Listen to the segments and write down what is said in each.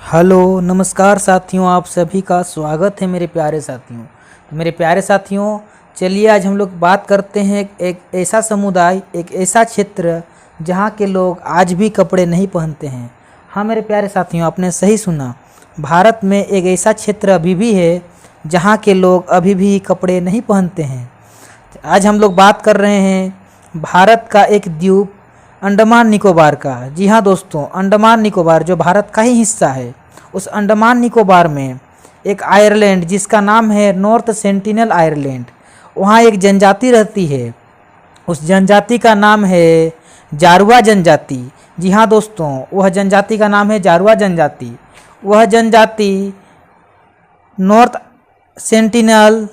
Hello नमस्कार साथियों, आप सभी का स्वागत है मेरे प्यारे साथियों। तो मेरे प्यारे साथियों, चलिए आज हम लोग बात करते हैं एक ऐसा समुदाय, एक ऐसा क्षेत्र जहाँ के लोग आज भी कपड़े नहीं पहनते हैं। हाँ मेरे प्यारे साथियों, आपने सही सुना, भारत में एक ऐसा क्षेत्र अभी भी है जहाँ के लोग अभी भी कपड़े नहीं पहनते हैं। आज हम लोग बात कर रहे हैं भारत का एक द्वीप अंडमान निकोबार का। जी हाँ दोस्तों, अंडमान निकोबार जो भारत का ही हिस्सा है, उस अंडमान निकोबार में एक आयरलैंड जिसका नाम है नॉर्थ सेंटिनल आयरलैंड, वहाँ एक जनजाति रहती है। उस जनजाति का नाम है जारुआ जनजाति। जी हाँ दोस्तों, वह जनजाति का नाम है जारुआ जनजाति। वह जनजाति नॉर्थ सेंटिनल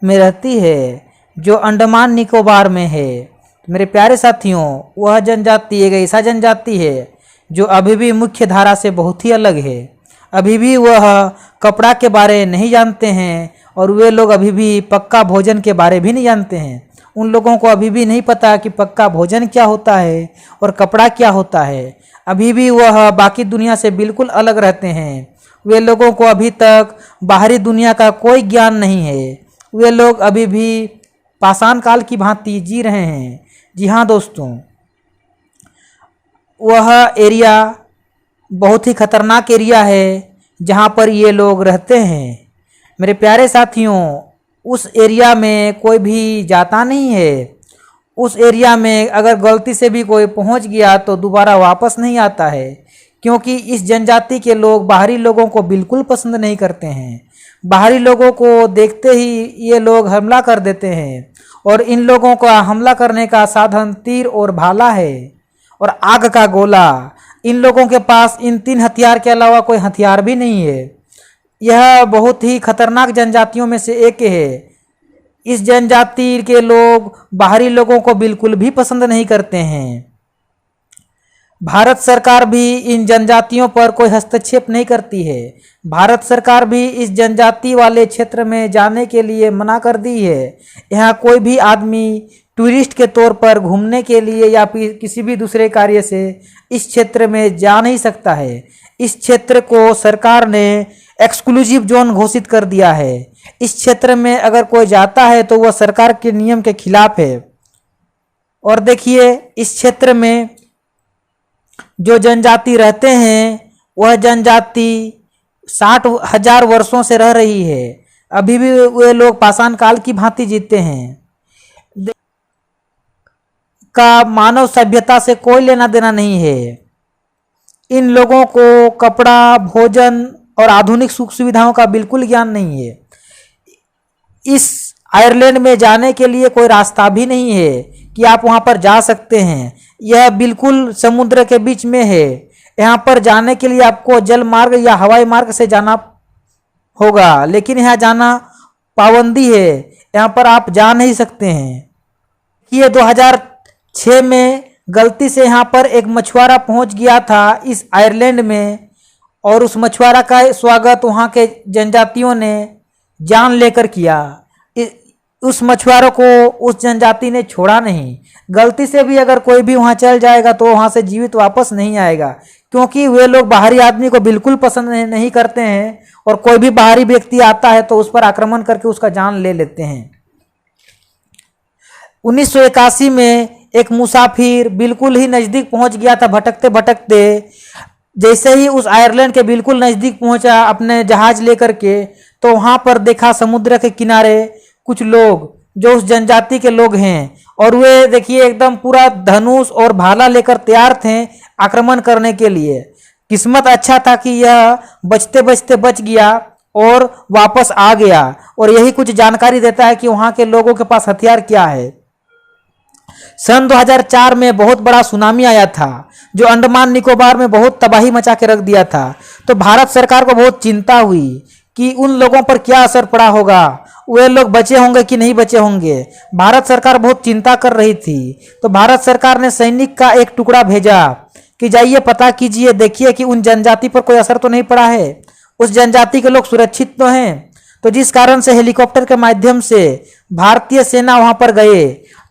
में रहती है जो अंडमान निकोबार में है। मेरे प्यारे साथियों, वह जनजाति एक ऐसा जनजाति है जो अभी भी मुख्य धारा से बहुत ही अलग है। अभी भी वह कपड़ा के बारे नहीं जानते हैं और वे लोग अभी भी पक्का भोजन के बारे भी नहीं जानते हैं। उन लोगों को अभी भी नहीं पता कि पक्का भोजन क्या होता है और कपड़ा क्या होता है। अभी भी वह बाकी दुनिया से बिल्कुल अलग रहते हैं। वे लोगों को अभी तक बाहरी दुनिया का कोई ज्ञान नहीं है। वे लोग अभी भी पाषाण काल की भांति जी रहे हैं। जी हाँ दोस्तों, वह एरिया बहुत ही खतरनाक एरिया है जहाँ पर ये लोग रहते हैं। मेरे प्यारे साथियों, उस एरिया में कोई भी जाता नहीं है। उस एरिया में अगर गलती से भी कोई पहुँच गया तो दोबारा वापस नहीं आता है, क्योंकि इस जनजाति के लोग बाहरी लोगों को बिल्कुल पसंद नहीं करते हैं। बाहरी लोगों को देखते ही ये लोग हमला कर देते हैं और इन लोगों का हमला करने का साधन तीर और भाला है और आग का गोला। इन लोगों के पास इन 3 हथियार के अलावा कोई हथियार भी नहीं है। यह बहुत ही खतरनाक जनजातियों में से एक है। इस जनजाति के लोग बाहरी लोगों को बिल्कुल भी पसंद नहीं करते हैं। भारत सरकार भी इन जनजातियों पर कोई हस्तक्षेप नहीं करती है। भारत सरकार भी इस जनजाति वाले क्षेत्र में जाने के लिए मना कर दी है। यहाँ कोई भी आदमी टूरिस्ट के तौर पर घूमने के लिए या फिर किसी भी दूसरे कार्य से इस क्षेत्र में जा नहीं सकता है। इस क्षेत्र को सरकार ने एक्सक्लूसिव जोन घोषित कर दिया है। इस क्षेत्र में अगर कोई जाता है तो वह सरकार के नियम के खिलाफ है। और देखिए, इस क्षेत्र में जो जनजाति रहते हैं वह जनजाति 60,000 वर्षों से रह रही है। अभी भी वे लोग पाषाण काल की भांति जीते हैं। का मानव सभ्यता से कोई लेना देना नहीं है। इन लोगों को कपड़ा, भोजन और आधुनिक सुख सुविधाओं का बिल्कुल ज्ञान नहीं है। इस आयरलैंड में जाने के लिए कोई रास्ता भी नहीं है कि आप वहां पर जा सकते हैं। यह बिल्कुल समुद्र के बीच में है। यहाँ पर जाने के लिए आपको जल मार्ग या हवाई मार्ग से जाना होगा, लेकिन यहाँ जाना पाबंदी है। यहाँ पर आप जा नहीं सकते हैं। ये 2006 में गलती से यहाँ पर एक मछुआरा पहुँच गया था इस आयरलैंड में, और उस मछुआरा का स्वागत वहाँ के जनजातियों ने जान लेकर किया। उस मछुआरों को उस जनजाति ने छोड़ा नहीं। गलती से भी अगर कोई भी वहाँ चल जाएगा तो वहाँ से जीवित वापस नहीं आएगा, क्योंकि वे लोग बाहरी आदमी को बिल्कुल पसंद नहीं करते हैं और कोई भी बाहरी व्यक्ति आता है तो उस पर आक्रमण करके उसका जान ले लेते हैं। 1981 में एक मुसाफिर बिल्कुल ही नज़दीक पहुँच गया था भटकते भटकते। जैसे ही उस आयरलैंड के बिल्कुल नज़दीक पहुँचा अपने जहाज़ लेकर के, तो वहाँ पर देखा समुद्र के किनारे कुछ लोग जो उस जनजाति के लोग हैं, और वे देखिए एकदम पूरा धनुष और भाला लेकर तैयार थे आक्रमण करने के लिए। किस्मत अच्छा था कि यह बचते बचते बच गया और वापस आ गया, और यही कुछ जानकारी देता है कि वहाँ के लोगों के पास हथियार क्या है। सन 2004 में बहुत बड़ा सुनामी आया था जो अंडमान निकोबार में बहुत तबाही मचा के रख दिया था। तो भारत सरकार को बहुत चिंता हुई कि उन लोगों पर क्या असर पड़ा होगा, वे लोग बचे होंगे कि नहीं बचे होंगे। भारत सरकार बहुत चिंता कर रही थी। तो भारत सरकार ने सैनिक का एक टुकड़ा भेजा कि जाइए पता कीजिए, देखिए कि उन जनजाति पर कोई असर तो नहीं पड़ा है, उस जनजाति के लोग सुरक्षित तो हैं। तो जिस कारण से हेलीकॉप्टर के माध्यम से भारतीय सेना वहां पर गए।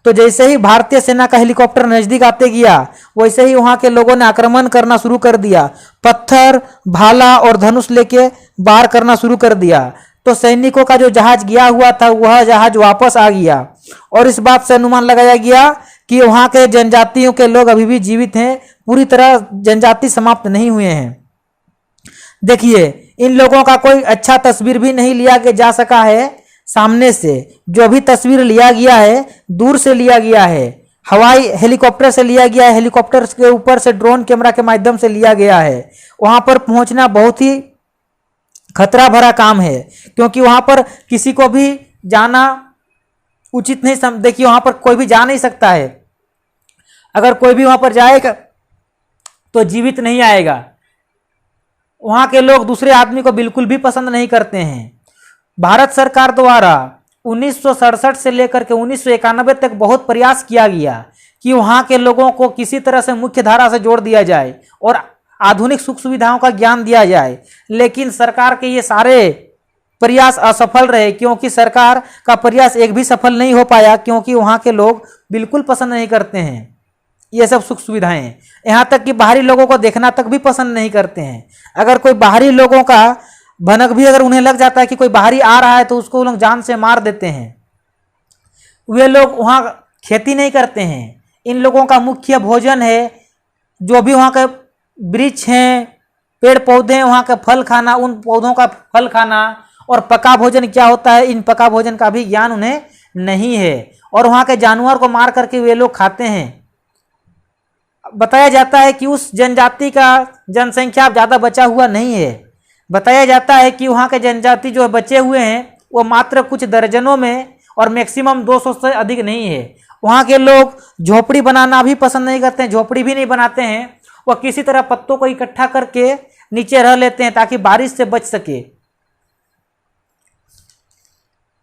तो जैसे ही भारतीय सेना का हेलीकॉप्टर नजदीक आते गया, वैसे ही वहां के लोगों ने आक्रमण करना शुरू कर दिया। पत्थर, भाला और धनुष लेके वार करना शुरू कर दिया। तो सैनिकों का जो जहाज गया हुआ था वह जहाज वापस आ गया और इस बात से अनुमान लगाया गया कि वहां के जनजातियों के लोग अभी भी जीवित हैं, पूरी तरह जनजाति समाप्त नहीं हुए हैं। देखिए, इन लोगों का कोई अच्छा तस्वीर भी नहीं लिया जा सका है सामने से। जो भी तस्वीर लिया गया है दूर से लिया गया है, हवाई हेलीकॉप्टर से लिया गया है, हेलीकॉप्टर के ऊपर से ड्रोन कैमरा के माध्यम से लिया गया है। वहां पर पहुंचना बहुत ही खतरा भरा काम है, क्योंकि वहां पर किसी को भी जाना उचित नहीं देखिए, वहां पर कोई भी जा नहीं सकता है। अगर कोई भी वहां पर जाएगा तो जीवित नहीं आएगा। वहां के लोग दूसरे आदमी को बिल्कुल भी पसंद नहीं करते हैं। भारत सरकार द्वारा 1967 से लेकर के 1991 तक बहुत प्रयास किया गया कि वहां के लोगों को किसी तरह से मुख्य धारा से जोड़ दिया जाए और आधुनिक सुख सुविधाओं का ज्ञान दिया जाए, लेकिन सरकार के ये सारे प्रयास असफल रहे, क्योंकि सरकार का प्रयास एक भी सफल नहीं हो पाया, क्योंकि वहां के लोग बिल्कुल पसंद नहीं करते हैं ये सब सुख सुविधाएं। यहाँ तक कि बाहरी लोगों को देखना तक भी पसंद नहीं करते हैं। अगर कोई बाहरी लोगों का भनक भी अगर उन्हें लग जाता है कि कोई बाहरी आ रहा है तो उसको लोग जान से मार देते हैं। वे लोग वहाँ खेती नहीं करते हैं। इन लोगों का मुख्य भोजन है जो भी वहाँ के वृक्ष हैं, पेड़ पौधे हैं, वहाँ का फल खाना, उन पौधों का फल खाना। और पका भोजन क्या होता है, इन पका भोजन का भी ज्ञान उन्हें नहीं है। और वहाँ के जानवर को मार करके वे लोग खाते हैं। बताया जाता है कि उस जनजाति का जनसंख्या ज़्यादा बचा हुआ नहीं है। बताया जाता है कि वहाँ के जनजाति जो बचे हुए हैं वो मात्र कुछ दर्जनों में और मैक्सिमम 200 से अधिक नहीं है। वहाँ के लोग झोपड़ी बनाना भी पसंद नहीं करते हैं, झोपड़ी भी नहीं बनाते हैं। वह किसी तरह पत्तों को इकट्ठा करके नीचे रह लेते हैं ताकि बारिश से बच सके।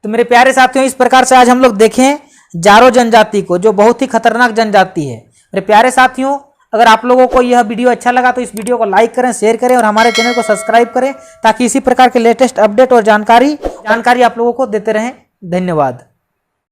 तो मेरे प्यारे साथियों, इस प्रकार से आज हम लोग देखें जारो जनजाति को, जो बहुत ही खतरनाक जनजाति है। मेरे प्यारे साथियों, अगर आप लोगों को यह वीडियो अच्छा लगा तो इस वीडियो को लाइक करें, शेयर करें और हमारे चैनल को सब्सक्राइब करें, ताकि इसी प्रकार के लेटेस्ट अपडेट और जानकारी आप लोगों को देते रहें। धन्यवाद।